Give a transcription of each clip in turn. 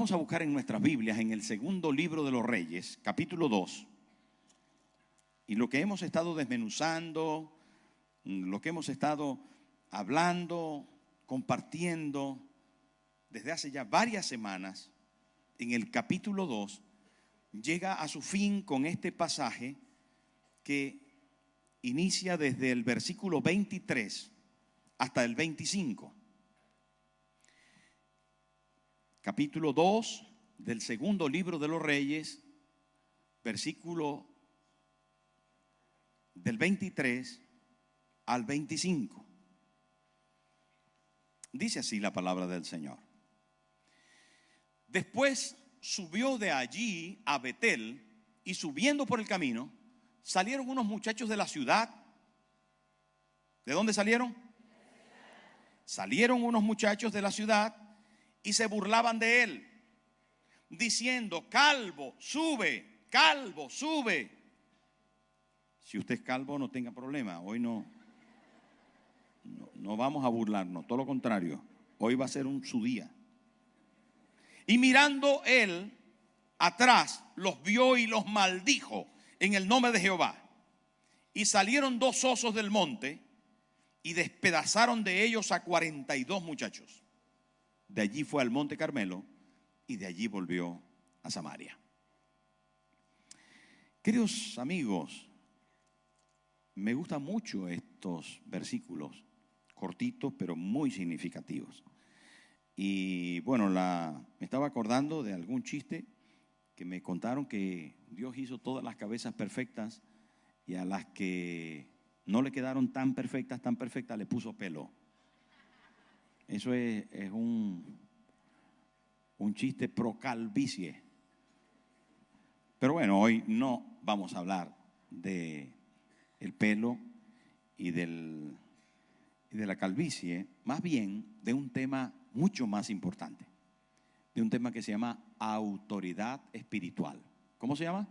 Vamos a buscar en nuestras Biblias, en el segundo libro de los Reyes, capítulo 2. Y lo que hemos estado desmenuzando, lo que hemos estado hablando, compartiendo desde hace ya varias semanas, en el capítulo 2, llega a su fin con este pasaje que inicia desde el versículo 23 hasta el 25. Capítulo 2 del segundo libro de los Reyes, versículo del 23 al 25. Dice así la palabra del Señor. Después subió de allí a Betel, y subiendo por el camino, salieron unos muchachos de la ciudad. ¿De dónde salieron? Salieron unos muchachos de la ciudad y se burlaban de él, diciendo: calvo, sube, calvo, sube. Si usted es calvo, no tenga problema. Hoy no vamos a burlarnos, todo lo contrario. Hoy va a ser su día. Y mirando él atrás, los vio y los maldijo en el nombre de Jehová. Y salieron dos osos del monte y despedazaron de ellos a 42 muchachos. De allí fue al monte Carmelo y de allí volvió a Samaria. Queridos amigos, me gustan mucho estos versículos, cortitos pero muy significativos. Y bueno, me estaba acordando de algún chiste que me contaron, que Dios hizo todas las cabezas perfectas y a las que no le quedaron tan perfectas, le puso pelo. Eso es un chiste pro calvicie. Pero bueno, hoy no vamos a hablar de el pelo y de la calvicie, más bien de un tema mucho más importante, de un tema que se llama autoridad espiritual. ¿Cómo se llama?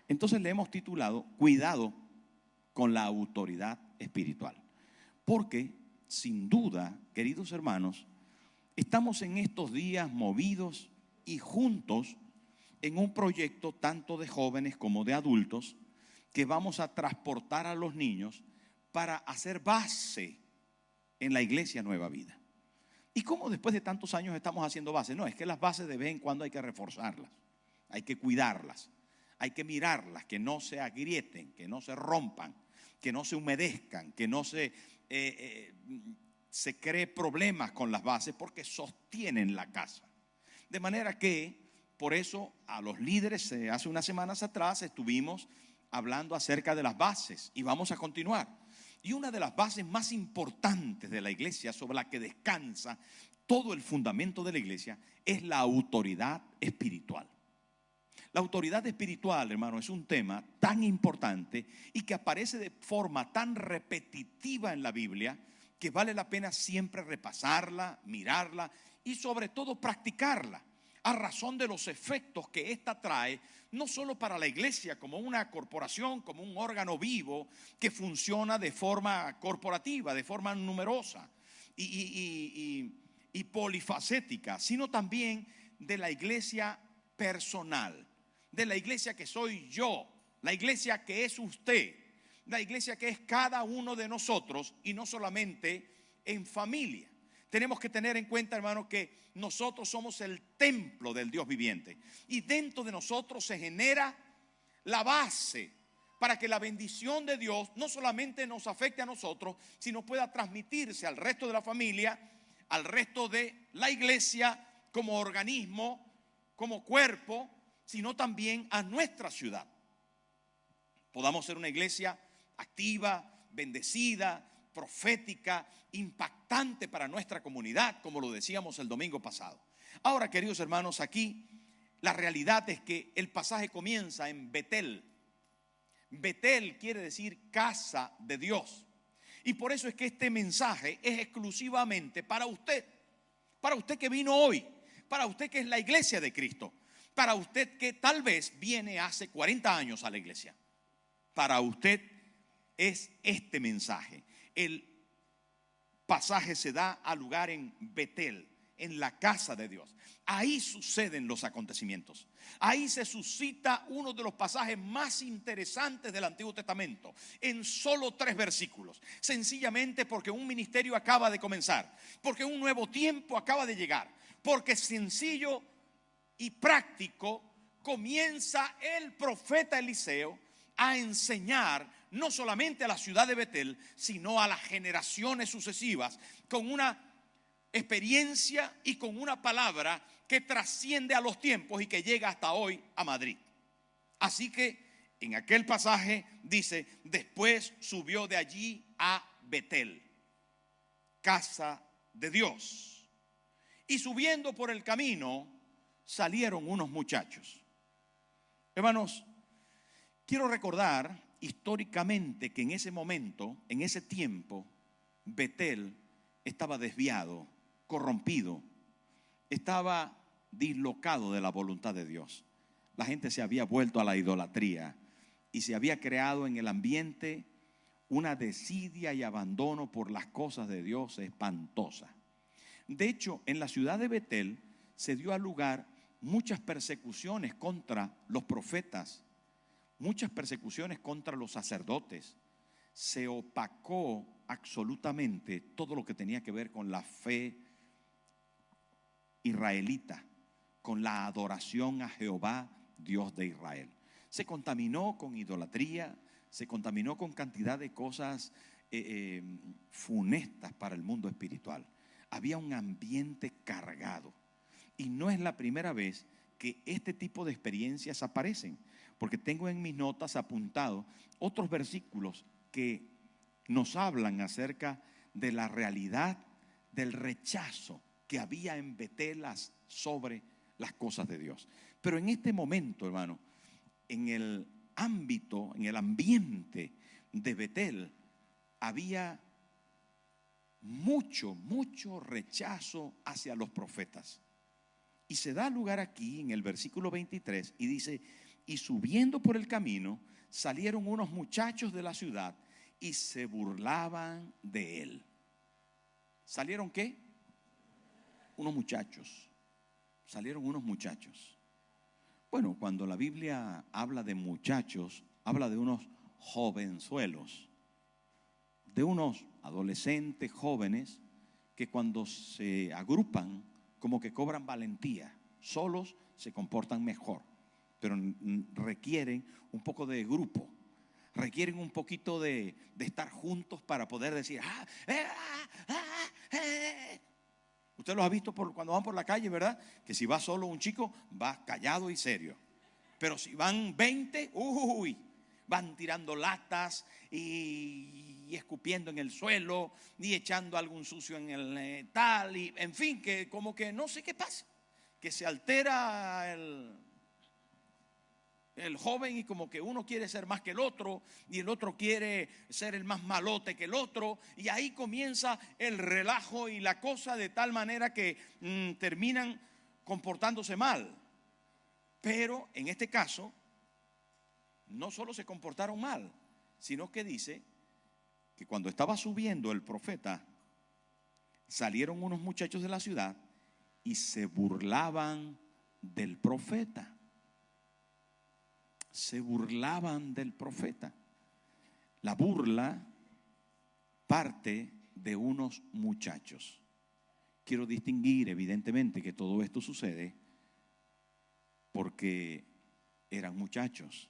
Entonces le hemos titulado Cuidado con la autoridad espiritual, porque sin duda, queridos hermanos, estamos en estos días movidos y juntos en un proyecto tanto de jóvenes como de adultos, que vamos a transportar a los niños para hacer base en la iglesia Nueva Vida. ¿Y cómo después de tantos años estamos haciendo base? No, es que las bases de vez en cuando hay que reforzarlas, hay que cuidarlas, hay que mirarlas, que no se agrieten, que no se rompan, que no se humedezcan, que no se cree problemas con las bases, porque sostienen la casa. De manera que, por eso, a los líderes hace unas semanas atrás estuvimos hablando acerca de las bases y vamos a continuar. Y una de las bases más importantes de la iglesia, sobre la que descansa todo el fundamento de la iglesia, es la autoridad espiritual. La autoridad espiritual, hermano, es un tema tan importante y que aparece de forma tan repetitiva en la Biblia, que vale la pena siempre repasarla, mirarla y sobre todo practicarla, a razón de los efectos que ésta trae, no solo para la iglesia como una corporación, como un órgano vivo que funciona de forma corporativa, de forma numerosa y polifacética, sino también de la iglesia personal, de la iglesia que soy yo, la iglesia que es usted, la iglesia que es cada uno de nosotros, y no solamente en familia. Tenemos que tener en cuenta, hermano, que nosotros somos el templo del Dios viviente, y dentro de nosotros se genera la base para que la bendición de Dios no solamente nos afecte a nosotros, sino pueda transmitirse al resto de la familia, al resto de la iglesia como organismo, como cuerpo, sino también a nuestra ciudad. Podamos ser una iglesia activa, bendecida, profética, impactante para nuestra comunidad, como lo decíamos el domingo pasado. Ahora, queridos hermanos, aquí la realidad es que el pasaje comienza en Betel. Betel quiere decir casa de Dios. Y por eso es que este mensaje es exclusivamente para usted que vino hoy, para usted que es la iglesia de Cristo, para usted que tal vez viene hace 40 años a la iglesia. Para usted es este mensaje. El pasaje se da a lugar en Betel, en la casa de Dios. Ahí suceden los acontecimientos. Ahí se suscita uno de los pasajes más interesantes del Antiguo Testamento, en solo 3 versículos. Sencillamente porque un ministerio acaba de comenzar, porque un nuevo tiempo acaba de llegar, porque sencillo y práctico comienza el profeta Eliseo a enseñar no solamente a la ciudad de Betel, sino a las generaciones sucesivas, con una experiencia y con una palabra que trasciende a los tiempos y que llega hasta hoy a Madrid. Así que en aquel pasaje dice: después subió de allí a Betel, casa de Dios, y subiendo por el camino salieron unos muchachos. Hermanos, quiero recordar históricamente que en ese momento, en ese tiempo, Betel estaba desviado, corrompido, estaba dislocado de la voluntad de Dios. La gente se había vuelto a la idolatría y se había creado en el ambiente una desidia y abandono por las cosas de Dios espantosa. De hecho, en la ciudad de Betel se dio a lugar muchas persecuciones contra los profetas, muchas persecuciones contra los sacerdotes. Se opacó absolutamente todo lo que tenía que ver con la fe israelita, con la adoración a Jehová, Dios de Israel. Se contaminó con idolatría, se contaminó con cantidad de cosas funestas para el mundo espiritual. Había un ambiente cargado. Y no es la primera vez que este tipo de experiencias aparecen, porque tengo en mis notas apuntado otros versículos que nos hablan acerca de la realidad del rechazo que había en Betel sobre las cosas de Dios. Pero en este momento, hermano, en el ámbito, en el ambiente de Betel, había mucho rechazo hacia los profetas. Y se da lugar aquí en el versículo 23 y dice: y subiendo por el camino salieron unos muchachos de la ciudad y se burlaban de él. ¿Salieron qué? Unos muchachos. Salieron unos muchachos. Bueno, cuando la Biblia habla de muchachos, habla de unos jovenzuelos, de unos adolescentes jóvenes que cuando se agrupan como que cobran valentía. Solos se comportan mejor, pero requieren un poco de grupo, requieren un poquito de estar juntos para poder decir Usted los ha visto cuando van por la calle, ¿verdad? Que si va solo un chico, va callado y serio. Pero si van 20, van tirando latas y escupiendo en el suelo y echando algún sucio en el tal, y en fin, que como que no sé qué pasa, que se altera el joven y como que uno quiere ser más que el otro y el otro quiere ser el más malote que el otro, y ahí comienza el relajo y la cosa, de tal manera que terminan comportándose mal. Pero en este caso no solo se comportaron mal, sino que dice que cuando estaba subiendo el profeta, salieron unos muchachos de la ciudad y se burlaban del profeta. Se burlaban del profeta. La burla parte de unos muchachos. Quiero distinguir evidentemente que todo esto sucede porque eran muchachos,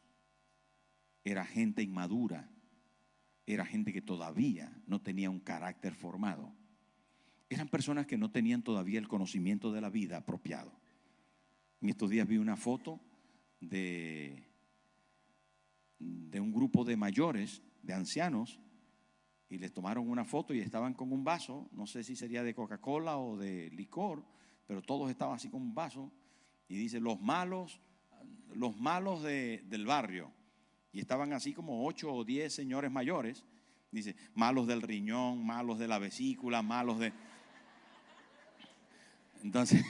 era gente inmadura, era gente que todavía no tenía un carácter formado. Eran personas que no tenían todavía el conocimiento de la vida apropiado. En estos días vi una foto de un grupo de mayores, de ancianos, y les tomaron una foto y estaban con un vaso, no sé si sería de Coca-Cola o de licor, pero todos estaban así con un vaso, y dice los malos del barrio, y estaban así como 8 o 10 señores mayores. Dice malos del riñón, malos de la vesícula, malos de... Entonces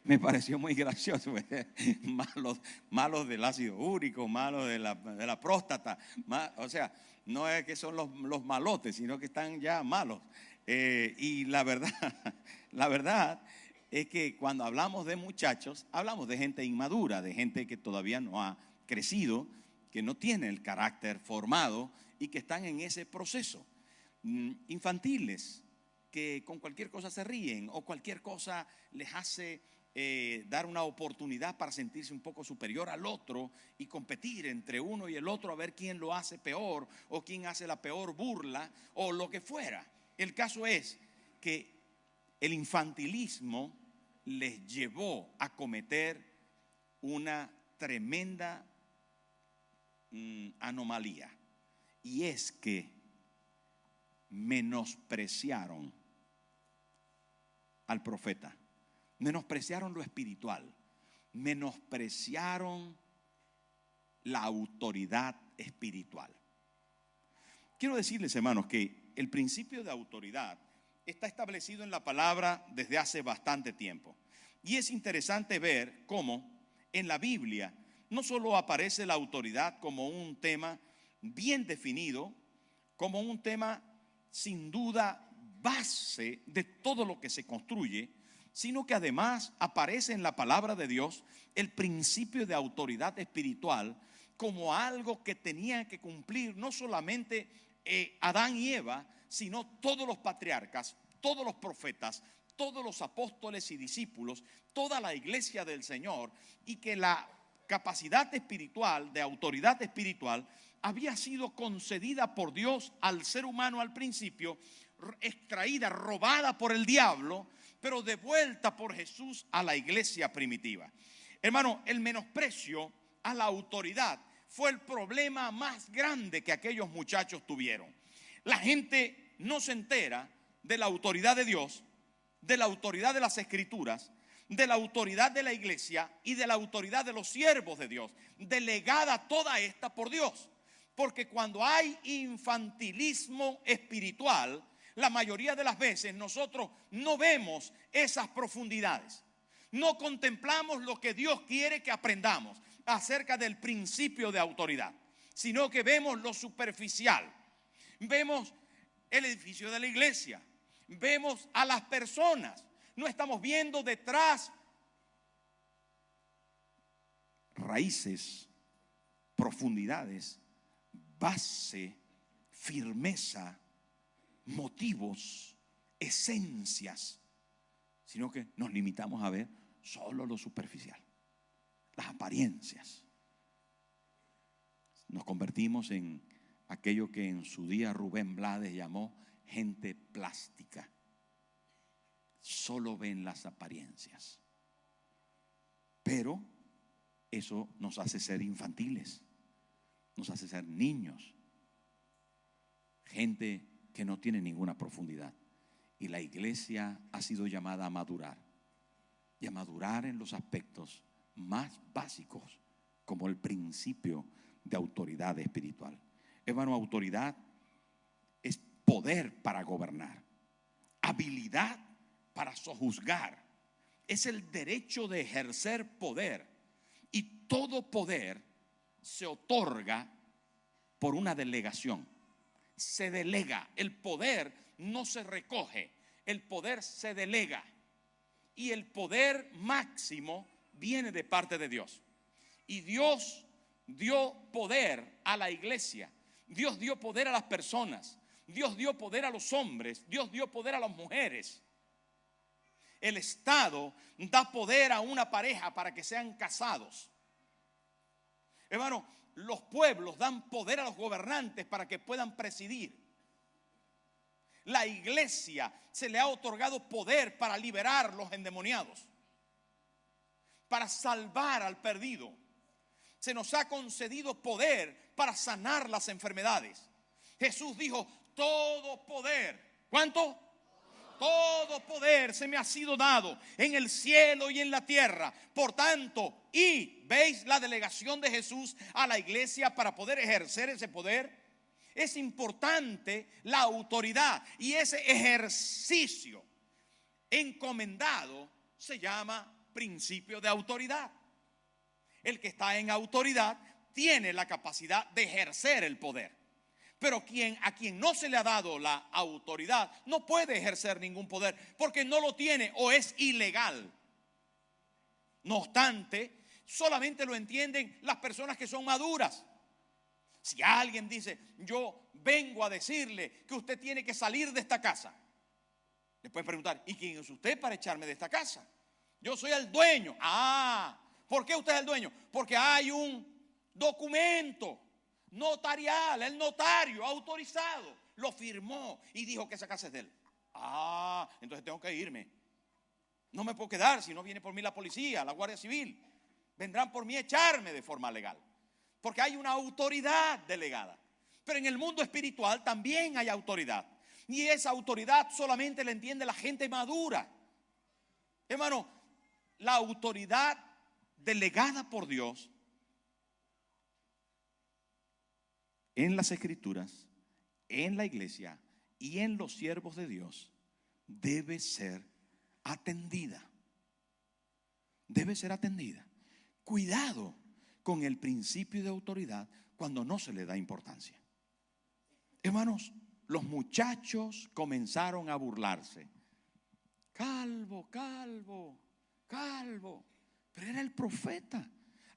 me pareció muy gracioso. Malos del ácido úrico, malos de la próstata. O sea, no es que son los malotes, sino que están ya malos. Y la verdad, la verdad es que cuando hablamos de muchachos, hablamos de gente inmadura, de gente que todavía no ha crecido, que no tiene el carácter formado y que están en ese proceso. Infantiles, que con cualquier cosa se ríen o cualquier cosa les hace dar una oportunidad para sentirse un poco superior al otro y competir entre uno y el otro a ver quién lo hace peor o quién hace la peor burla o lo que fuera. El caso es que el infantilismo les llevó a cometer una tremenda anomalía, y es que menospreciaron al profeta, menospreciaron lo espiritual, menospreciaron la autoridad espiritual. Quiero decirles, hermanos, que el principio de autoridad está establecido en la palabra desde hace bastante tiempo. Y es interesante ver cómo en la Biblia no solo aparece la autoridad como un tema bien definido, como un tema sin duda base de todo lo que se construye, sino que además aparece en la palabra de Dios el principio de autoridad espiritual como algo que tenían que cumplir no solamente Adán y Eva, sino todos los patriarcas, todos los profetas, todos los apóstoles y discípulos, toda la iglesia del Señor, y que la capacidad espiritual, de autoridad espiritual, había sido concedida por Dios al ser humano al principio, extraída, robada por el diablo, pero devuelta por Jesús a la iglesia primitiva. Hermano, el menosprecio a la autoridad fue el problema más grande que aquellos muchachos tuvieron. La gente no se entera de la autoridad de Dios, de la autoridad de las Escrituras, de la autoridad de la iglesia y de la autoridad de los siervos de Dios, delegada toda esta por Dios. Porque cuando hay infantilismo espiritual, la mayoría de las veces nosotros no vemos esas profundidades. No contemplamos lo que Dios quiere que aprendamos acerca del principio de autoridad, sino que vemos lo superficial. Vemos el edificio de la iglesia, vemos a las personas, no estamos viendo detrás raíces, profundidades, base, firmeza, motivos, esencias, sino que nos limitamos a ver solo lo superficial, las apariencias. Nos convertimos en aquello que en su día Rubén Blades llamó gente plástica. Solo ven las apariencias. Pero eso nos hace ser infantiles, nos hace ser niños, gente que no tiene ninguna profundidad. Y la iglesia ha sido llamada a madurar, y a madurar en los aspectos más básicos, como el principio de autoridad espiritual. Hermano, autoridad es poder para gobernar, habilidad para sojuzgar, es el derecho de ejercer poder, y todo poder se otorga por una delegación. Se delega, el poder no se recoge, el poder se delega, y el poder máximo viene de parte de Dios. Y Dios dio poder a la iglesia, Dios dio poder a las personas, Dios dio poder a los hombres, Dios dio poder a las mujeres. El Estado da poder a una pareja para que sean casados. Hermano, los pueblos dan poder a los gobernantes para que puedan presidir. La iglesia se le ha otorgado poder para liberar los endemoniados, para salvar al perdido. Se nos ha concedido poder para sanar las enfermedades. Jesús dijo: todo poder, ¿cuánto? Todo poder se me ha sido dado en el cielo y en la tierra. Por tanto, y veis la delegación de Jesús a la iglesia para poder ejercer ese poder. Es importante la autoridad, y ese ejercicio encomendado se llama principio de autoridad. El que está en autoridad tiene la capacidad de ejercer el poder. Pero a quien no se le ha dado la autoridad no puede ejercer ningún poder porque no lo tiene o es ilegal. No obstante, solamente lo entienden las personas que son maduras. Si alguien dice, yo vengo a decirle que usted tiene que salir de esta casa, le pueden preguntar, ¿y quién es usted para echarme de esta casa? Yo soy el dueño. Ah, ¿por qué usted es el dueño? Porque hay un documento notarial, el notario autorizado lo firmó y dijo que esa casa es de él. Ah, entonces tengo que irme. No me puedo quedar si no viene por mí la policía, la Guardia Civil. Vendrán por mí a echarme de forma legal. Porque hay una autoridad delegada. Pero en el mundo espiritual también hay autoridad. Y esa autoridad solamente la entiende la gente madura. Hermano, la autoridad delegada por Dios en las Escrituras, en la iglesia y en los siervos de Dios debe ser atendida. Debe ser atendida. Cuidado con el principio de autoridad cuando no se le da importancia. Hermanos, los muchachos comenzaron a burlarse. Calvo, calvo, calvo. Pero era el profeta.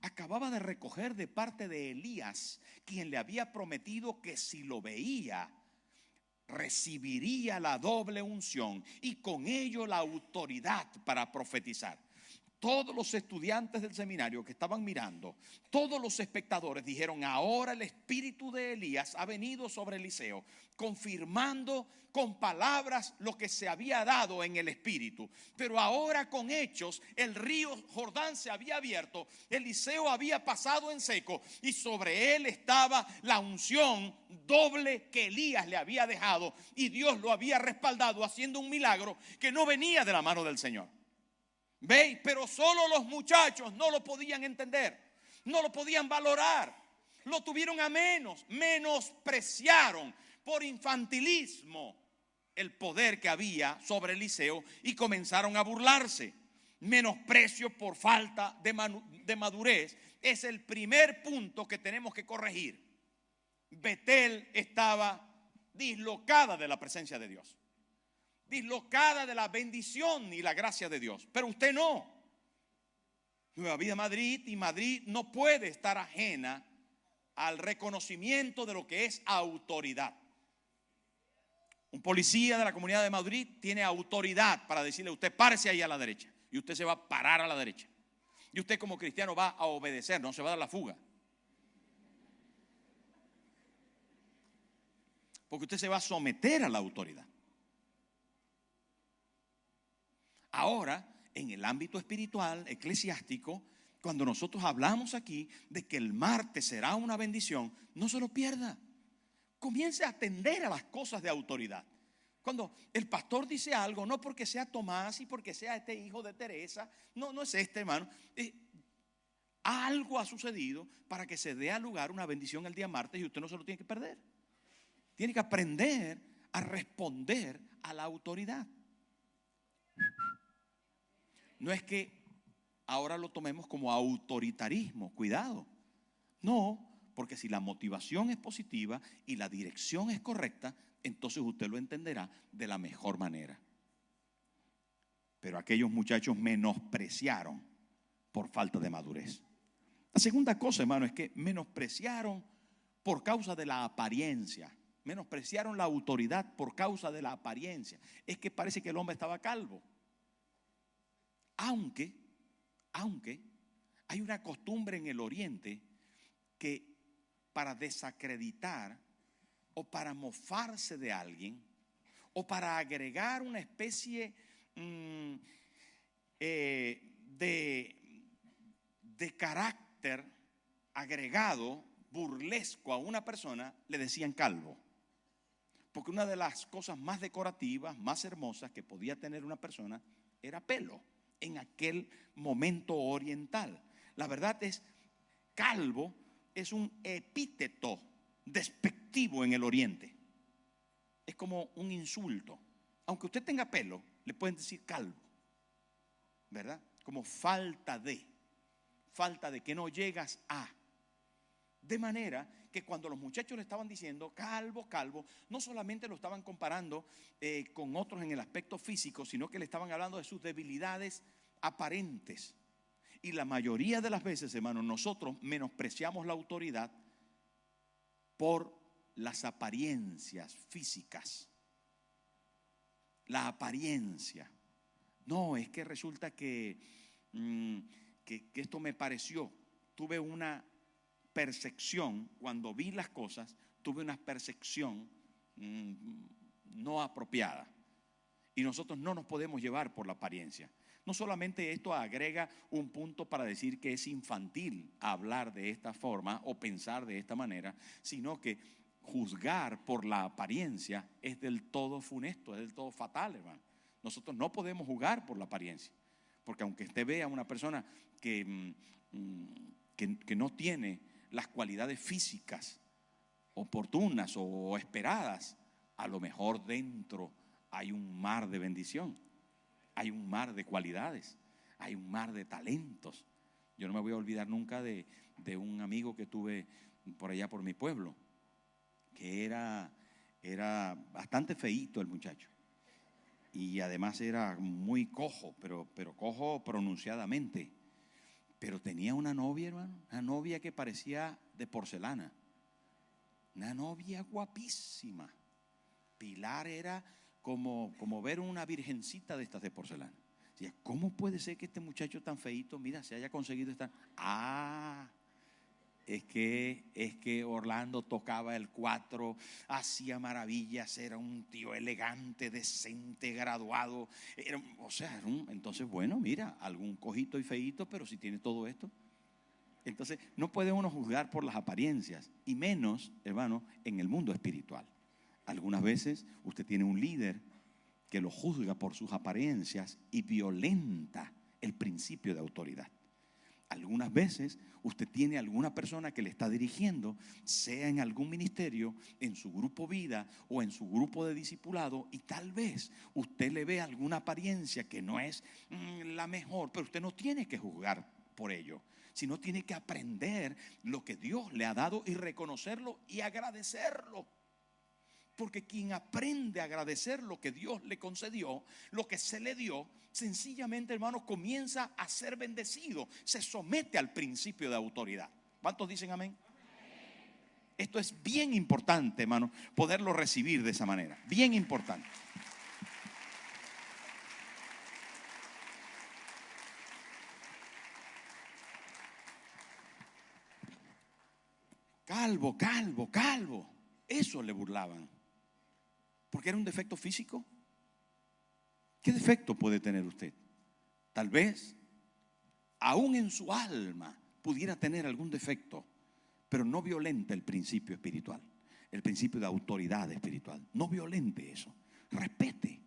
Acababa de recoger de parte de Elías, quien le había prometido que si lo veía, recibiría la doble unción y con ello la autoridad para profetizar. Todos los estudiantes del seminario que estaban mirando, todos los espectadores dijeron, ahora el espíritu de Elías ha venido sobre Eliseo, confirmando con palabras lo que se había dado en el espíritu. Pero ahora con hechos, el río Jordán se había abierto, Eliseo había pasado en seco y sobre él estaba la unción doble que Elías le había dejado y Dios lo había respaldado haciendo un milagro que no venía de la mano del Señor. ¿Veis? Pero solo los muchachos no lo podían entender, no lo podían valorar, lo tuvieron a menos, menospreciaron por infantilismo el poder que había sobre Eliseo y comenzaron a burlarse. Menosprecio por falta de madurez es el primer punto que tenemos que corregir. Betel estaba dislocada de la presencia de Dios, dislocada de la bendición y la gracia de Dios, pero usted no. Nueva Vida Madrid, y Madrid no puede estar ajena al reconocimiento de lo que es autoridad. Un policía de la Comunidad de Madrid tiene autoridad para decirle a usted, párese ahí a la derecha, y usted se va a parar a la derecha. Y usted como cristiano va a obedecer, no se va a dar la fuga. Porque usted se va a someter a la autoridad. Ahora, en el ámbito espiritual, eclesiástico, cuando nosotros hablamos aquí de que el martes será una bendición, no se lo pierda. Comience a atender a las cosas de autoridad. Cuando el pastor dice algo, no porque sea Tomás y porque sea este hijo de Teresa, no es este, hermano. Algo ha sucedido para que se dé a lugar una bendición el día martes y usted no se lo tiene que perder. Tiene que aprender a responder a la autoridad. No es que ahora lo tomemos como autoritarismo, cuidado. No, porque si la motivación es positiva y la dirección es correcta, entonces usted lo entenderá de la mejor manera. Pero aquellos muchachos menospreciaron por falta de madurez. La segunda cosa, hermano, es que menospreciaron por causa de la apariencia. Menospreciaron la autoridad por causa de la apariencia. Es que parece que el hombre estaba calvo. Aunque hay una costumbre en el Oriente que para desacreditar o para mofarse de alguien o para agregar una especie de carácter agregado, burlesco a una persona, le decían calvo. Porque una de las cosas más decorativas, más hermosas que podía tener una persona era pelo. En aquel momento oriental, la verdad es, calvo es un epíteto despectivo en el oriente. Es como un insulto. Aunque usted tenga pelo, le pueden decir calvo, ¿verdad? Como falta de que no llegas a. De manera que cuando los muchachos le estaban diciendo calvo, calvo, no solamente lo estaban comparando con otros en el aspecto físico, sino que le estaban hablando de sus debilidades aparentes. Y la mayoría de las veces, hermanos, nosotros menospreciamos la autoridad por las apariencias físicas. La apariencia. No, es que resulta que esto me pareció. Tuve una percepción, cuando vi las cosas, tuve una percepción no apropiada. Y nosotros no nos podemos llevar por la apariencia. No solamente esto agrega un punto para decir que es infantil hablar de esta forma o pensar de esta manera, sino que juzgar por la apariencia es del todo funesto, es del todo fatal, hermano. Nosotros no podemos juzgar por la apariencia, porque aunque usted vea a una persona que no tiene las cualidades físicas oportunas o esperadas, a lo mejor dentro hay un mar de bendición, hay un mar de cualidades, hay un mar de talentos. Yo no me voy a olvidar nunca de un amigo que tuve por allá por mi pueblo, que era bastante feíto el muchacho, y además era muy cojo, pero cojo pronunciadamente. Pero tenía una novia, hermano, una novia que parecía de porcelana, una novia guapísima. Pilar era como ver una virgencita de estas de porcelana. Decía, ¿cómo puede ser que este muchacho tan feíto, mira, se haya conseguido esta? Es que Orlando tocaba el cuatro, hacía maravillas, era un tío elegante, decente, graduado. Entonces, bueno, mira, algún cojito y feíto, pero si tiene todo esto. Entonces, no puede uno juzgar por las apariencias, y menos, hermano, en el mundo espiritual. Algunas veces usted tiene un líder que lo juzga por sus apariencias y violenta el principio de autoridad. Algunas veces usted tiene alguna persona que le está dirigiendo, sea en algún ministerio, en su grupo vida o en su grupo de discipulado, y tal vez usted le ve alguna apariencia que no es la mejor, pero usted no tiene que juzgar por ello, sino tiene que aprender lo que Dios le ha dado y reconocerlo y agradecerlo. Porque quien aprende a agradecer lo que Dios le concedió, lo que se le dio, sencillamente, hermano, comienza a ser bendecido, se somete al principio de autoridad. ¿Cuántos dicen amén? Esto es bien importante, hermano, poderlo recibir de esa manera, bien importante. Calvo, calvo, calvo. Eso le burlaban. Porque era un defecto físico. ¿Qué defecto puede tener usted? Tal vez, aún en su alma, pudiera tener algún defecto, pero no violenta el principio espiritual, el principio de autoridad espiritual. No violente eso. Respete,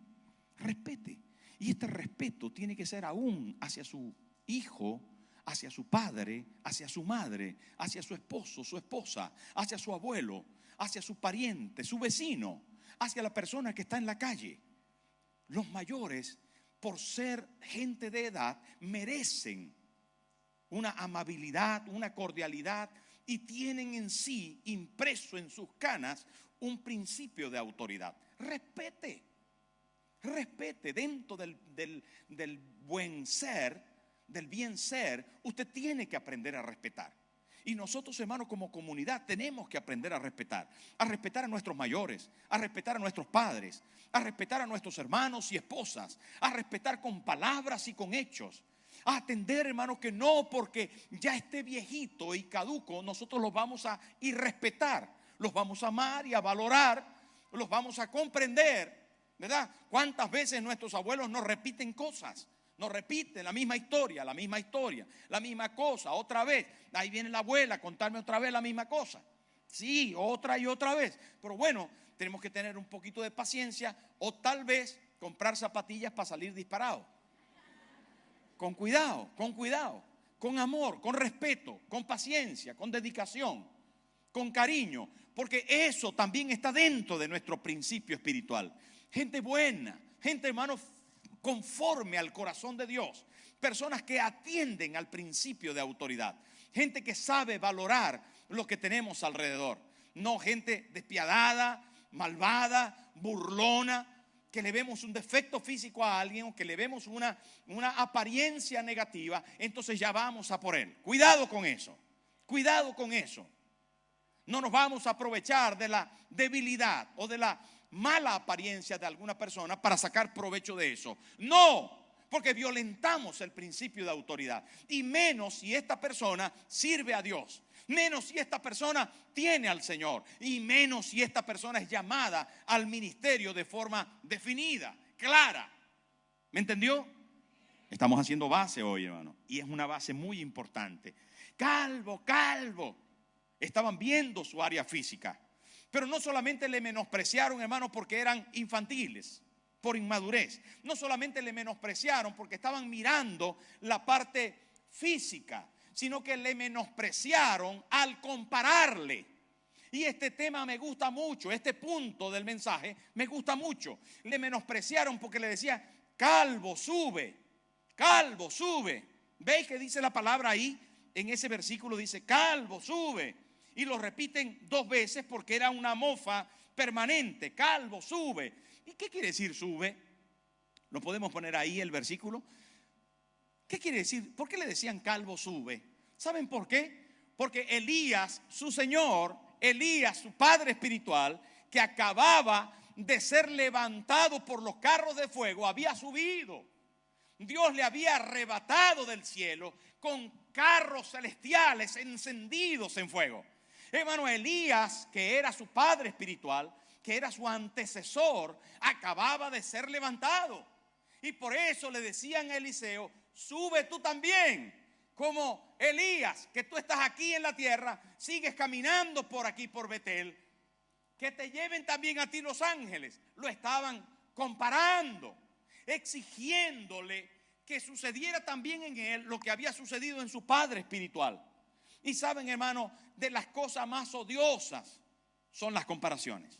respete. Y este respeto tiene que ser aún hacia su hijo, hacia su padre, hacia su madre, hacia su esposo, su esposa, hacia su abuelo, hacia su pariente, su vecino, hacia la persona que está en la calle. Los mayores, por ser gente de edad, merecen una amabilidad, una cordialidad, y tienen en sí, impreso en sus canas, un principio de autoridad. Respete, respete dentro del buen ser, del bien ser. Usted tiene que aprender a respetar. Y nosotros, hermanos, como comunidad tenemos que aprender a respetar a nuestros mayores, a respetar a nuestros padres, a respetar a nuestros hermanos y esposas, a respetar con palabras y con hechos, a atender, hermanos, que no porque ya esté viejito y caduco nosotros los vamos a irrespetar, los vamos a amar y a valorar, los vamos a comprender, ¿verdad? ¿Cuántas veces nuestros abuelos nos repiten cosas? Nos repite la misma historia, la misma cosa, otra vez. Ahí viene la abuela a contarme otra vez la misma cosa. Sí, otra y otra vez. Pero bueno, tenemos que tener un poquito de paciencia, o tal vez comprar zapatillas para salir disparado. Con cuidado, con amor, con respeto, con paciencia, con dedicación, con cariño, porque eso también está dentro de nuestro principio espiritual. Gente buena, gente, hermano, conforme al corazón de Dios, personas que atienden al principio de autoridad, gente que sabe valorar lo que tenemos alrededor. No gente despiadada, malvada, burlona, que le vemos un defecto físico a alguien o que le vemos una apariencia negativa, entonces ya vamos a por él. Cuidado con eso, cuidado con eso. No nos vamos a aprovechar de la debilidad o de la mala apariencia de alguna persona para sacar provecho de eso. No, porque violentamos el principio de autoridad. Y menos si esta persona sirve a Dios. Menos si esta persona tiene al Señor. Y menos si esta persona es llamada al ministerio de forma definida, clara. ¿Me entendió? Estamos haciendo base hoy, hermano. Y es una base muy importante. Calvo. Estaban viendo su área física. Pero no solamente le menospreciaron, hermano, porque eran infantiles, por inmadurez. No solamente le menospreciaron porque estaban mirando la parte física, sino que le menospreciaron al compararle. Y este tema me gusta mucho, este punto del mensaje me gusta mucho. Le menospreciaron porque le decía, calvo, sube, calvo, sube. ¿Veis que dice la palabra ahí? En ese versículo dice, calvo, sube. Y lo repiten 2 veces porque era una mofa permanente. Calvo, sube. ¿Y qué quiere decir sube? ¿Lo podemos poner ahí el versículo? ¿Qué quiere decir? ¿Por qué le decían calvo, sube? ¿Saben por qué? Porque Elías, su señor, Elías, su padre espiritual, que acababa de ser levantado por los carros de fuego, había subido. Dios le había arrebatado del cielo con carros celestiales encendidos en fuego. Hermano, Elías, que era su padre espiritual, que era su antecesor, acababa de ser levantado. Y por eso le decían a Eliseo, sube tú también, como Elías, que tú estás aquí en la tierra, sigues caminando por aquí, por Betel, que te lleven también a ti los ángeles. Lo estaban comparando, exigiéndole que sucediera también en él lo que había sucedido en su padre espiritual. Y saben, hermano, de las cosas más odiosas son las comparaciones.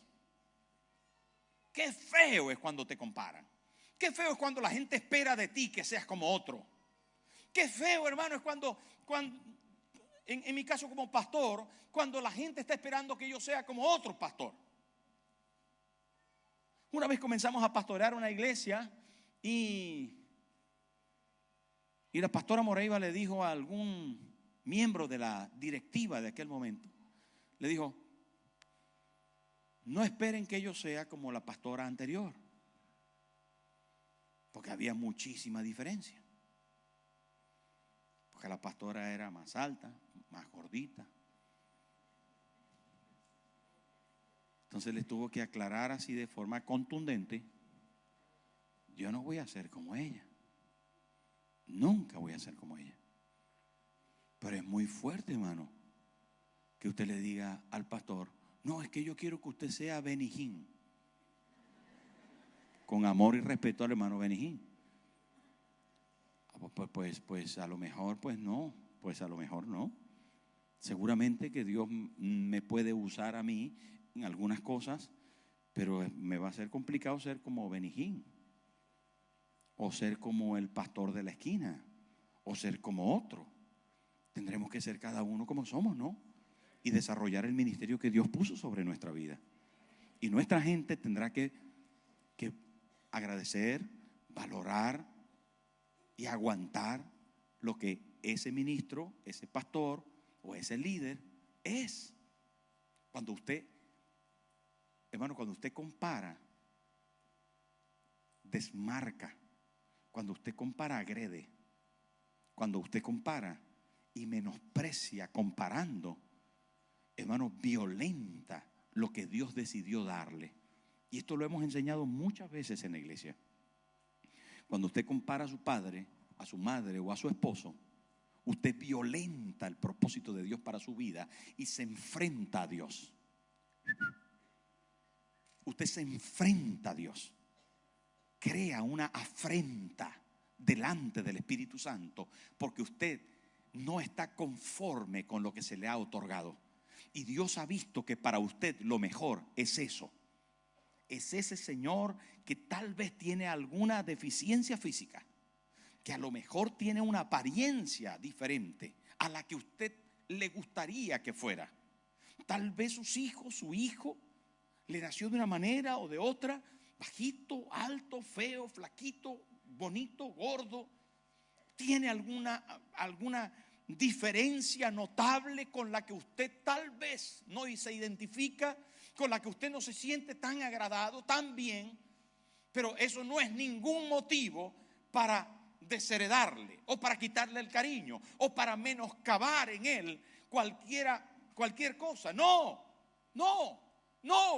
Qué feo es cuando te comparan. Qué feo es cuando la gente espera de ti que seas como otro. Qué feo, hermano, es cuando en mi caso como pastor, cuando la gente está esperando que yo sea como otro pastor. Una vez comenzamos a pastorear una iglesia y la pastora Moreiva le dijo a algún miembro de la directiva de aquel momento, le dijo, no esperen que yo sea como la pastora anterior, porque había muchísima diferencia. Porque la pastora era más alta, más gordita. Entonces les tuvo que aclarar así de forma contundente, yo no voy a ser como ella. Nunca voy a ser como ella. Pero es muy fuerte, hermano, que usted le diga al pastor, no, es que yo quiero que usted sea Benijín. Con amor y respeto al hermano Benijín. Pues a lo mejor, pues a lo mejor no. Seguramente que Dios me puede usar a mí en algunas cosas, pero me va a ser complicado ser como Benijín, o ser como el pastor de la esquina, o ser como otro. Tendremos que ser cada uno como somos, ¿no? Y desarrollar el ministerio que Dios puso sobre nuestra vida. Y nuestra gente tendrá que agradecer, valorar y aguantar lo que ese ministro, ese pastor o ese líder es. Cuando usted, hermano, cuando usted compara, desmarca. Cuando usted compara, agrede. Cuando usted compara y menosprecia comparando, hermano, violenta lo que Dios decidió darle. Y esto lo hemos enseñado muchas veces en la iglesia. Cuando usted compara a su padre, a su madre o a su esposo, usted violenta el propósito de Dios para su vida y se enfrenta a Dios. Usted se enfrenta a Dios. Crea una afrenta delante del Espíritu Santo porque usted no está conforme con lo que se le ha otorgado. Y Dios ha visto que para usted lo mejor es eso. Es ese señor que tal vez tiene alguna deficiencia física, que a lo mejor tiene una apariencia diferente a la que usted le gustaría que fuera. Tal vez su hijo, le nació de una manera o de otra, bajito, alto, feo, flaquito, bonito, gordo. Tiene alguna diferencia notable con la que usted tal vez no se identifica, con la que usted no se siente tan agradado, tan bien. Pero eso no es ningún motivo para desheredarle o para quitarle el cariño o para menoscabar en él cualquier cosa. No,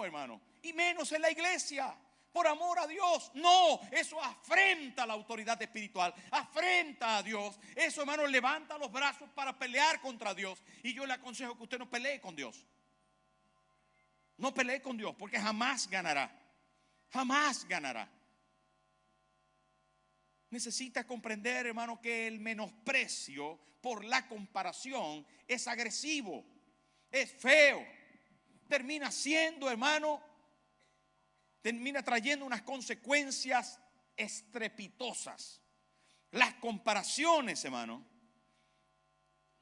hermano. Y menos en la iglesia. Por amor a Dios, no, eso afrenta a la autoridad espiritual, afrenta a Dios. Eso, hermano, levanta los brazos para pelear contra Dios. Y yo le aconsejo que usted no pelee con Dios. No pelee con Dios, porque jamás ganará. Jamás ganará. Necesita comprender, hermano, que el menosprecio por la comparación es agresivo, es feo. Termina siendo, hermano, termina trayendo unas consecuencias estrepitosas. Las comparaciones, hermano,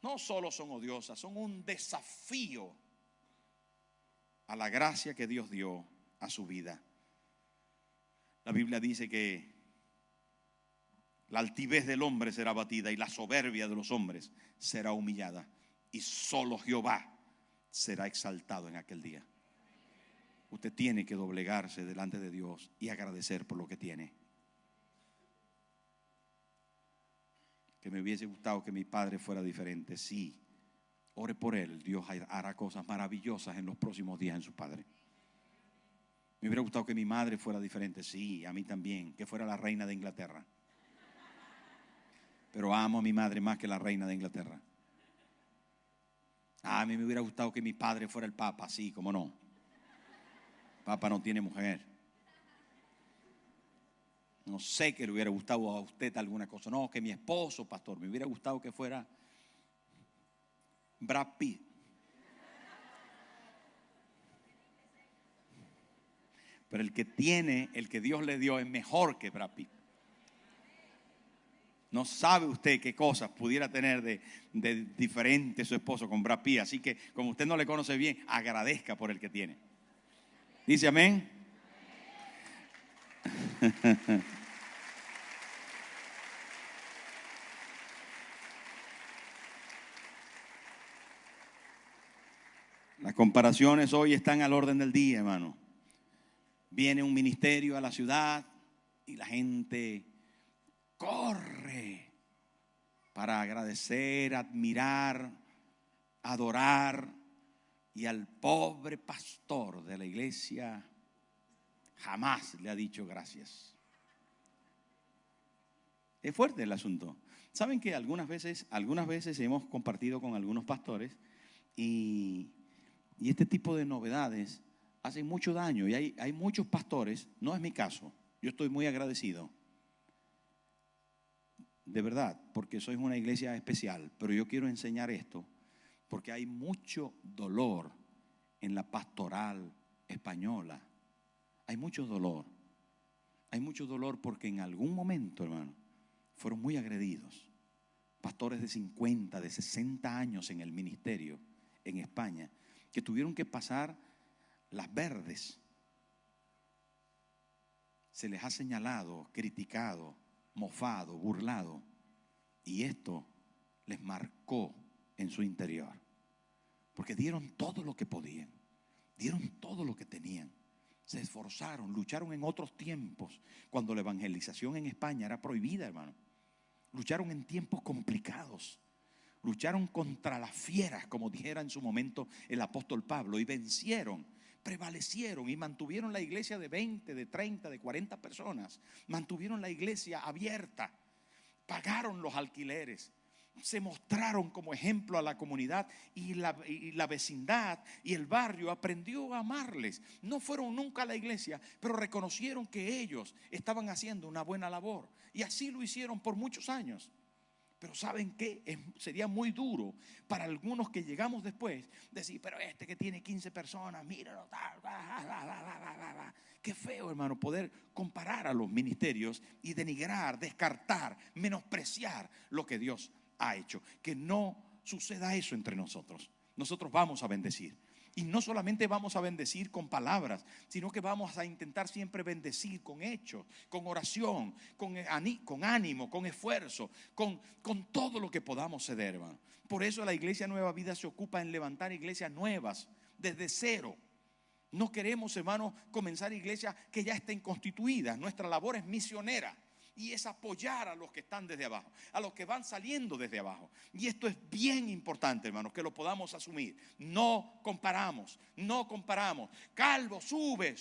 no solo son odiosas, son un desafío a la gracia que Dios dio a su vida. La Biblia dice que la altivez del hombre será abatida y la soberbia de los hombres será humillada, y solo Jehová será exaltado en aquel día. Usted tiene que doblegarse delante de Dios y agradecer por lo que tiene. Que me hubiese gustado que mi padre fuera diferente. Sí, ore por él. Dios hará cosas maravillosas en los próximos días en su padre. Me hubiera gustado que mi madre fuera diferente. Sí, a mí también. Que fuera la reina de Inglaterra. Pero amo a mi madre más que la reina de Inglaterra. A mí me hubiera gustado que mi padre fuera el papa. Sí, cómo no. Papa no tiene mujer. No sé que le hubiera gustado a usted alguna cosa. No, que mi esposo, pastor, me hubiera gustado que fuera Brad Pitt. Pero el que Dios le dio es mejor que Brad Pitt. No sabe usted qué cosas pudiera tener de diferente su esposo con Brad Pitt. Así que como usted no le conoce bien, agradezca por el que tiene. Dice amén. Las comparaciones hoy están al orden del día, hermano. Viene un ministerio a la ciudad y la gente corre para agradecer, admirar, adorar. Y al pobre pastor de la iglesia jamás le ha dicho gracias. Es fuerte el asunto. Saben que algunas veces hemos compartido con algunos pastores y este tipo de novedades hacen mucho daño. Y hay muchos pastores, no es mi caso, yo estoy muy agradecido. De verdad, porque sois una iglesia especial, pero yo quiero enseñar esto. Porque hay mucho dolor en la pastoral española. Hay mucho dolor. Hay mucho dolor porque en algún momento, hermano, fueron muy agredidos. Pastores de 50, de 60 años en el ministerio en España, que tuvieron que pasar las verdes. Se les ha señalado, criticado, mofado, burlado. Y esto les marcó en su interior, porque dieron todo lo que podían, dieron todo lo que tenían, se esforzaron, lucharon en otros tiempos, cuando la evangelización en España era prohibida, hermano. Lucharon en tiempos complicados, lucharon contra las fieras, como dijera en su momento el apóstol Pablo, y vencieron, prevalecieron y mantuvieron la iglesia de 20, de 30, de 40 personas, mantuvieron la iglesia abierta, pagaron los alquileres, se mostraron como ejemplo a la comunidad y la vecindad y el barrio aprendió a amarles. No fueron nunca a la iglesia, pero reconocieron que ellos estaban haciendo una buena labor y así lo hicieron por muchos años. Pero ¿saben qué? Sería muy duro para algunos que llegamos después decir, pero este que tiene 15 personas, míralo, qué feo, hermano, poder comparar a los ministerios y denigrar, descartar, menospreciar lo que Dios ha hecho. Que no suceda eso entre nosotros. Nosotros vamos a bendecir. Y no solamente vamos a bendecir con palabras, sino que vamos a intentar siempre bendecir con hechos, con oración, con ánimo, con esfuerzo, con todo lo que podamos ceder, hermano. Por eso la Iglesia Nueva Vida se ocupa en levantar iglesias nuevas desde cero. No queremos, hermanos, comenzar iglesias que ya estén constituidas. Nuestra labor es misionera y es apoyar a los que están desde abajo, a los que van saliendo desde abajo. Y esto es bien importante, hermanos, que lo podamos asumir. No comparamos. Calvo, sube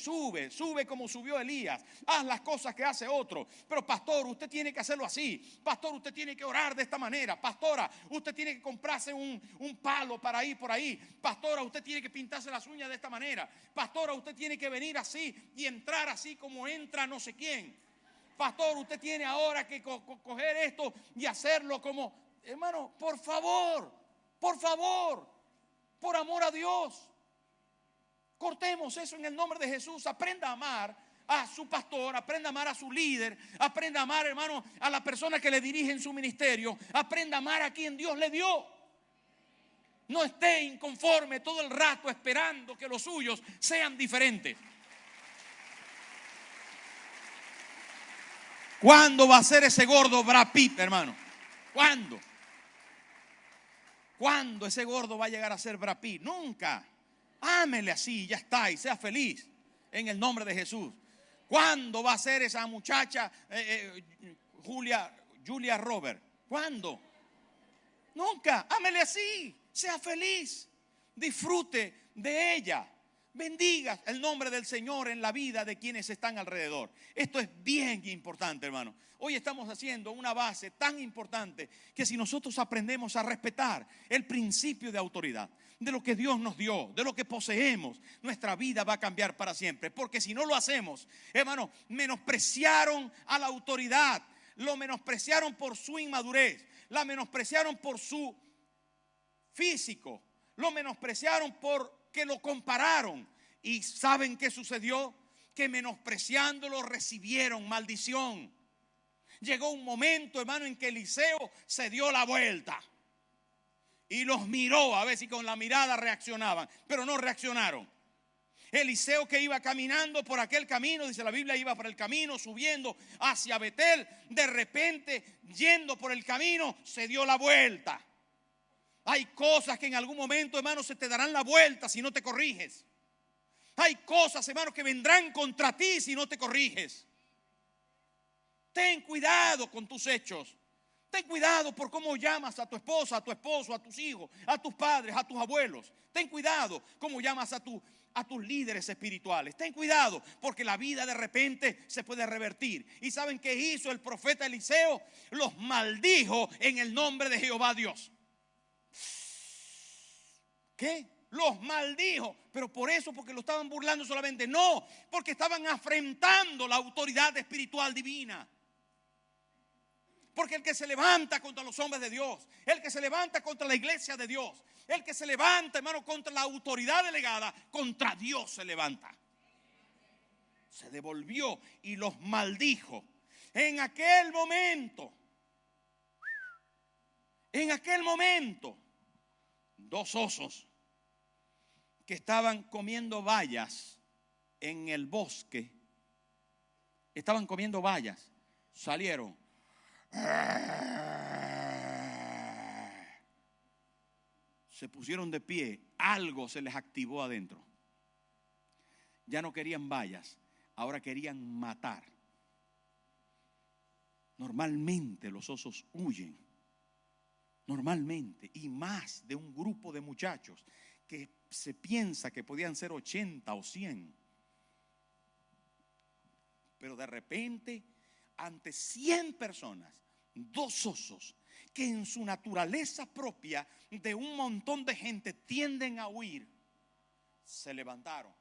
como subió Elías. Haz las cosas que hace otro. Pero pastor, usted tiene que hacerlo así. Pastor, usted tiene que orar de esta manera. Pastora, usted tiene que comprarse un palo para ir por ahí. Pastora, usted tiene que pintarse las uñas de esta manera. Pastora, usted tiene que venir así y entrar así como entra no sé quién. Pastor, usted tiene ahora que coger esto y hacerlo como... Hermano, por favor, por amor a Dios, cortemos eso en el nombre de Jesús. Aprenda a amar a su pastor, aprenda a amar a su líder, aprenda a amar, hermano, a la persona que le dirige en su ministerio. Aprenda a amar a quien Dios le dio. No esté inconforme todo el rato esperando que los suyos sean diferentes. ¿Cuándo va a ser ese gordo Brad Pitt, hermano? ¿Cuándo? ¿Cuándo ese gordo va a llegar a ser Brad Pitt? Nunca. Ámele así, ya está, y sea feliz en el nombre de Jesús. ¿Cuándo va a ser esa muchacha Julia Roberts? ¿Cuándo? Nunca. Ámele así, sea feliz, disfrute de ella. Bendiga el nombre del Señor en la vida de quienes están alrededor. Esto es bien importante, hermano. Hoy estamos haciendo una base tan importante que si nosotros aprendemos a respetar el principio de autoridad, de lo que Dios nos dio, de lo que poseemos, nuestra vida va a cambiar para siempre. Porque si no lo hacemos, hermano, menospreciaron a la autoridad, lo menospreciaron por su inmadurez, la menospreciaron por su físico, lo menospreciaron porque lo compararon. ¿Y saben qué sucedió? Que menospreciándolo recibieron maldición. Llegó un momento, hermano, en que Eliseo se dio la vuelta y los miró a ver si con la mirada reaccionaban, pero no reaccionaron. Eliseo, que iba caminando por aquel camino, dice la Biblia, iba por el camino subiendo hacia Betel, de repente yendo por el camino se dio la vuelta. Hay cosas que en algún momento, hermano, se te darán la vuelta si no te corriges. Hay cosas, hermano, que vendrán contra ti si no te corriges. Ten cuidado con tus hechos. Ten cuidado por cómo llamas a tu esposa, a tu esposo, a tus hijos, a tus padres, a tus abuelos. Ten cuidado cómo llamas a tus líderes espirituales. Ten cuidado porque la vida de repente se puede revertir. ¿Y saben qué hizo el profeta Eliseo? Los maldijo en el nombre de Jehová Dios. ¿Qué? Los maldijo. Pero por eso, porque lo estaban burlando solamente. No, porque estaban afrentando la autoridad espiritual divina. Porque el que se levanta contra los hombres de Dios, el que se levanta contra la iglesia de Dios, el que se levanta, hermano, contra la autoridad delegada, contra Dios se levanta. Se devolvió y los maldijo. En aquel momento, dos osos que estaban comiendo bayas en el bosque, salieron. Se pusieron de pie, algo se les activó adentro. Ya no querían bayas, ahora querían matar. Normalmente los osos huyen, normalmente, y más de un grupo de muchachos que se piensa que podían ser 80 o 100. Pero de repente, ante 100 personas, dos osos que en su naturaleza propia de un montón de gente tienden a huir, se levantaron.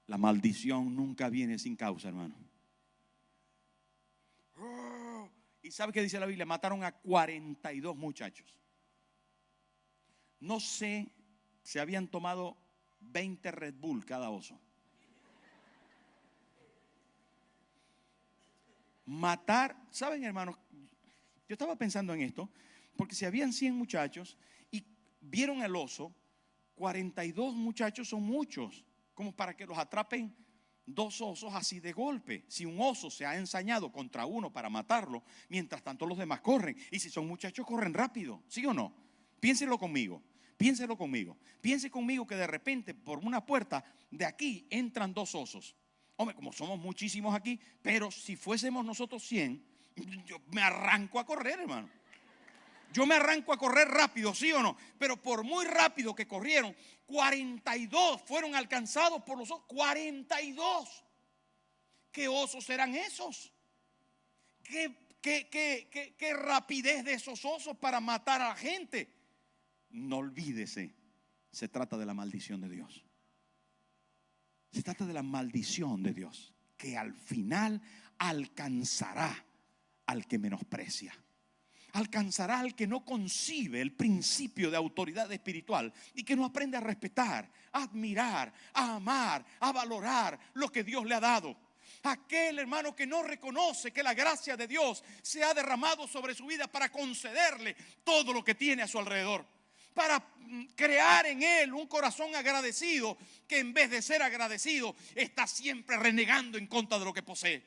La maldición nunca viene sin causa, hermano. ¿Y sabe qué dice la Biblia? Mataron a 42 muchachos. No sé, se habían tomado 20 Red Bull cada oso. Matar, ¿saben, hermanos? Yo estaba pensando en esto, Porque si habían 100 muchachos y vieron el oso, 42 muchachos son muchos, como para que los atrapen dos osos así de golpe. Si un oso se ha ensañado contra uno para matarlo, mientras tanto los demás corren. Y si son muchachos, corren rápido, ¿sí o no? Piénselo conmigo, piénselo conmigo. Piense conmigo que de repente por una puerta de aquí entran dos osos. Hombre, como somos muchísimos aquí, pero si fuésemos nosotros 100, yo me arranco a correr, hermano. Yo me arranco a correr rápido, ¿sí o no? Pero por muy rápido que corrieron, 42 fueron alcanzados por los osos. 42. ¿Qué osos eran esos? ¿Qué rapidez de esos osos para matar a la gente? No olvídese, se trata de la maldición de Dios. Se trata de la maldición de Dios, que al final alcanzará al que menosprecia. Alcanzará al que no concibe el principio de autoridad espiritual y que no aprende a respetar, a admirar, a amar, a valorar lo que Dios le ha dado. Aquel hermano que no reconoce que la gracia de Dios se ha derramado sobre su vida para concederle todo lo que tiene a su alrededor, para crear en él un corazón agradecido, que en vez de ser agradecido está siempre renegando en contra de lo que posee.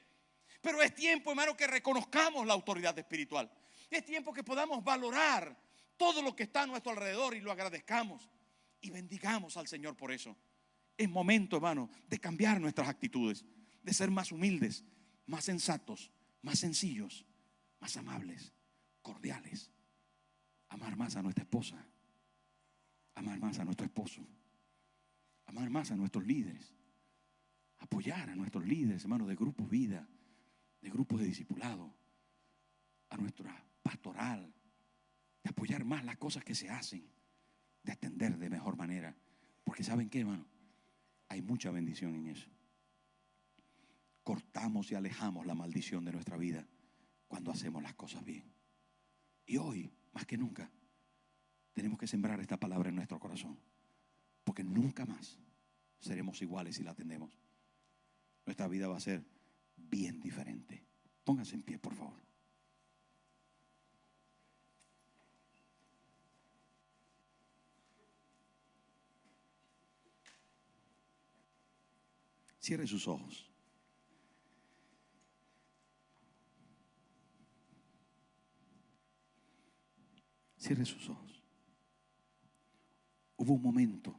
Pero es tiempo, hermano, que reconozcamos la autoridad espiritual. Es tiempo que podamos valorar todo lo que está a nuestro alrededor y lo agradezcamos y bendigamos al Señor por eso. Es momento, hermano, de cambiar nuestras actitudes, de ser más humildes, más sensatos, más sencillos, más amables, cordiales. Amar más a nuestra esposa, amar más a nuestro esposo, amar más a nuestros líderes, apoyar a nuestros líderes, hermanos, de grupos vida, de grupos de discipulado, a nuestra pastoral, de apoyar más las cosas que se hacen, de atender de mejor manera. Porque ¿saben qué, hermano? Hay mucha bendición en eso. Cortamos y alejamos la maldición de nuestra vida cuando hacemos las cosas bien. Y hoy, más que nunca, tenemos que sembrar esta palabra en nuestro corazón, porque nunca más seremos iguales si la atendemos. Nuestra vida va a ser bien diferente. Pónganse en pie, por favor. Cierre sus ojos. Cierre sus ojos. Hubo un momento,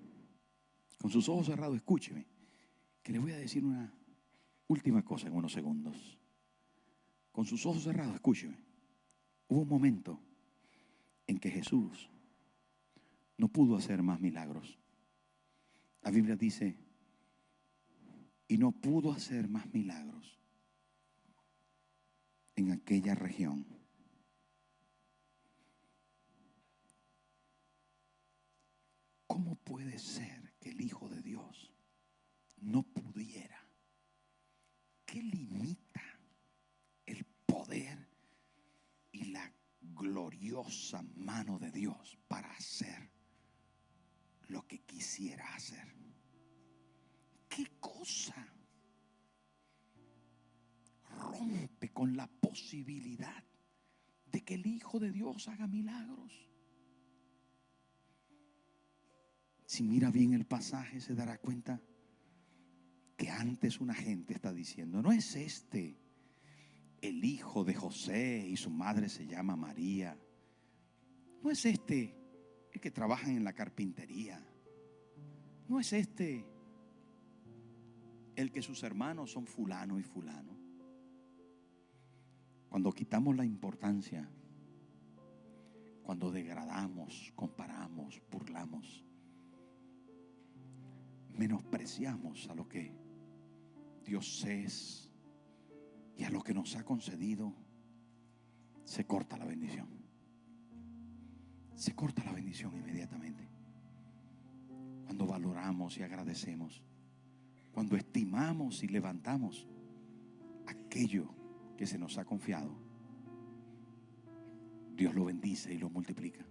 con sus ojos cerrados, escúcheme, que le voy a decir una última cosa en unos segundos. Con sus ojos cerrados, escúcheme. Hubo un momento en que Jesús no pudo hacer más milagros. La Biblia dice, y no pudo hacer más milagros en aquella región. ¿Cómo puede ser que el Hijo de Dios no pudiera? ¿Qué limita el poder y la gloriosa mano de Dios para hacer lo que quisiera hacer? ¿Qué cosa rompe con la posibilidad de que el Hijo de Dios haga milagros? Si mira bien el pasaje, se dará cuenta que antes una gente está diciendo, ¿no es este el hijo de José y su madre se llama María? ¿No es este el que trabaja en la carpintería? ¿No es este el que sus hermanos son fulano y fulano? Cuando quitamos la importancia, cuando degradamos, comparamos, burlamos, menospreciamos a lo que Dios es y a lo que nos ha concedido, se corta la bendición. Se corta la bendición inmediatamente. Cuando valoramos y agradecemos, cuando estimamos y levantamos aquello que se nos ha confiado, Dios lo bendice y lo multiplica.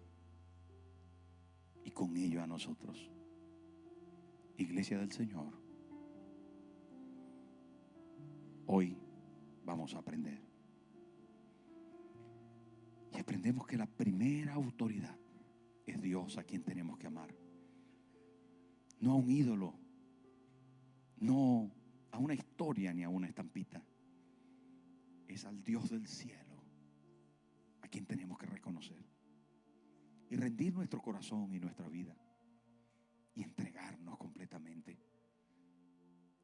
Y con ello a nosotros, Iglesia del Señor, hoy vamos a aprender. Y Y aprendemos que la primera autoridad es Dios, a quien tenemos que amar. No a un ídolo, no a una historia ni a una estampita. Es al Dios del cielo a quien tenemos que reconocer y rendir nuestro corazón y nuestra vida y entregarnos completamente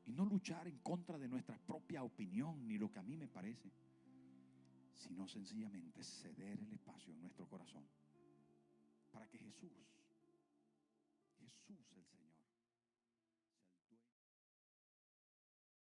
y no luchar en contra de nuestra propia opinión ni lo que a mí me parece, sino sencillamente ceder el espacio en nuestro corazón para que Jesús el Señor